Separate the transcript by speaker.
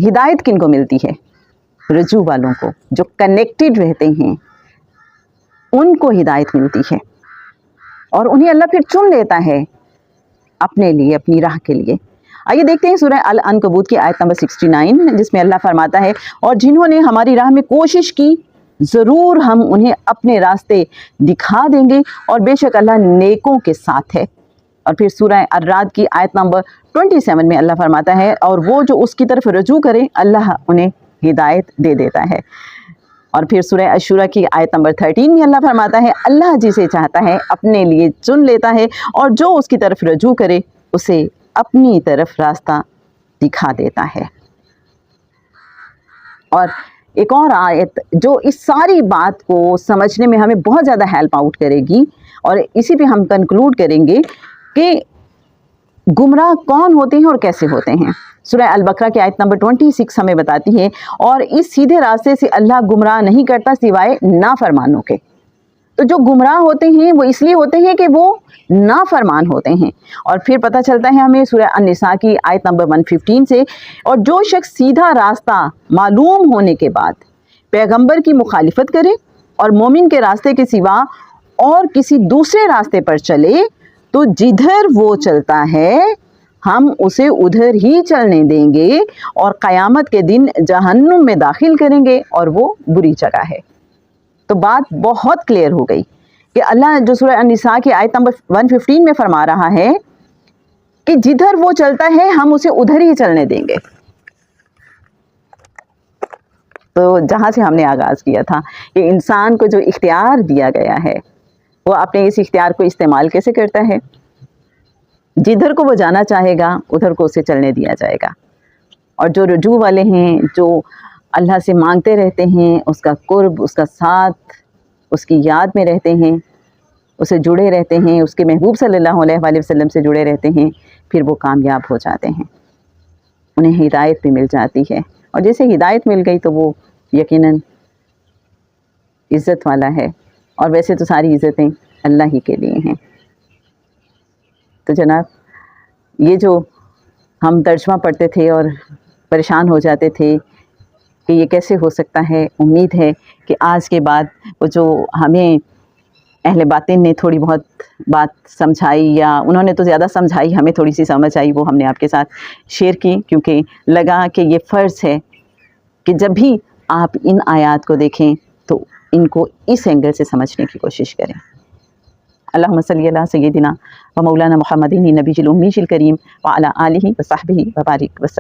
Speaker 1: ہدایت کن کو ملتی ہے؟ رجوع والوں کو، جو کنیکٹڈ رہتے ہیں ان کو ہدایت ملتی ہے، اور انہیں اللہ پھر چن لیتا ہے اپنے لیے، اپنی راہ کے لیے۔ آئیے دیکھتے ہیں سورہ العنکبوت کی آیت نمبر 69، جس میں اللہ فرماتا ہے اور جنہوں نے ہماری راہ میں کوشش کی ضرور ہم انہیں اپنے راستے دکھا دیں گے، اور بے شک اللہ نیکوں کے ساتھ ہے۔ اور پھر سورہ الرعد کی آیت نمبر 27 میں اللہ فرماتا ہے اور وہ جو اس کی طرف رجوع کرے اللہ انہیں ہدایت دے دیتا ہے۔ اور پھر سورہ الشورى کی آیت نمبر 13 میں اللہ فرماتا ہے اللہ جسے چاہتا ہے اپنے لیے چن لیتا ہے، اور جو اس کی طرف رجوع کرے اسے اپنی طرف راستہ دکھا دیتا ہے۔ اور ایک اور آیت جو اس ساری بات کو سمجھنے میں ہمیں بہت زیادہ ہیلپ آؤٹ کرے گی، اور اسی پہ ہم کنکلوڈ کریں گے کہ گمراہ کون ہوتے ہیں اور کیسے ہوتے ہیں۔ سورہ البقرہ کی آیت نمبر 26 ہمیں بتاتی ہے اور اس سیدھے راستے سے اللہ گمراہ نہیں کرتا سوائے نافرمانوں کے۔ تو جو گمراہ ہوتے ہیں وہ اس لیے ہوتے ہیں کہ وہ نافرمان ہوتے ہیں۔ اور پھر پتہ چلتا ہے ہمیں سورہ النساء کی آیت نمبر 115 سے، اور جو شخص سیدھا راستہ معلوم ہونے کے بعد پیغمبر کی مخالفت کرے اور مومن کے راستے کے سوا اور کسی دوسرے راستے پر چلے تو جدھر وہ چلتا ہے ہم اسے ادھر ہی چلنے دیں گے اور قیامت کے دن جہنم میں داخل کریں گے، اور وہ بری جگہ ہے۔ تو بات بہت کلیئر ہو گئی کہ اللہ جو سورہ النساء کی آیت نمبر 115 میں فرما رہا ہے کہ جدھر وہ چلتا ہے ہم اسے ادھر ہی چلنے دیں گے۔ تو جہاں سے ہم نے آغاز کیا تھا کہ انسان کو جو اختیار دیا گیا ہے وہ اپنے اس اختیار کو استعمال کیسے کرتا ہے؟ جدھر کو وہ جانا چاہے گا ادھر کو اسے چلنے دیا جائے گا، اور جو رجوع والے ہیں، جو اللہ سے مانگتے رہتے ہیں اس کا قرب، اس کا ساتھ، اس کی یاد میں رہتے ہیں، اسے جڑے رہتے ہیں، اس کے محبوب صلی اللہ علیہ وآلہ وسلم سے جڑے رہتے ہیں، پھر وہ کامیاب ہو جاتے ہیں، انہیں ہدایت بھی مل جاتی ہے۔ اور جیسے ہدایت مل گئی تو وہ یقیناً عزت والا ہے، اور ویسے تو ساری عزتیں اللہ ہی کے لیے ہیں۔ تو جناب یہ جو ہم ترجمہ پڑھتے تھے اور پریشان ہو جاتے تھے کہ یہ کیسے ہو سکتا ہے، امید ہے کہ آج کے بعد وہ جو ہمیں اہل باطن نے تھوڑی بہت بات سمجھائی، یا انہوں نے تو زیادہ سمجھائی، ہمیں تھوڑی سی سمجھ آئی، وہ ہم نے آپ کے ساتھ شیئر کی، کیونکہ لگا کہ یہ فرض ہے کہ جب بھی آپ ان آیات کو دیکھیں تو ان کو اس اینگل سے سمجھنے کی کوشش کریں۔ اللہم صلی علی سیدنا و مولانا محمد نبی الامی الکریم وعلی آلہ وصحبہ وبارک وسلم۔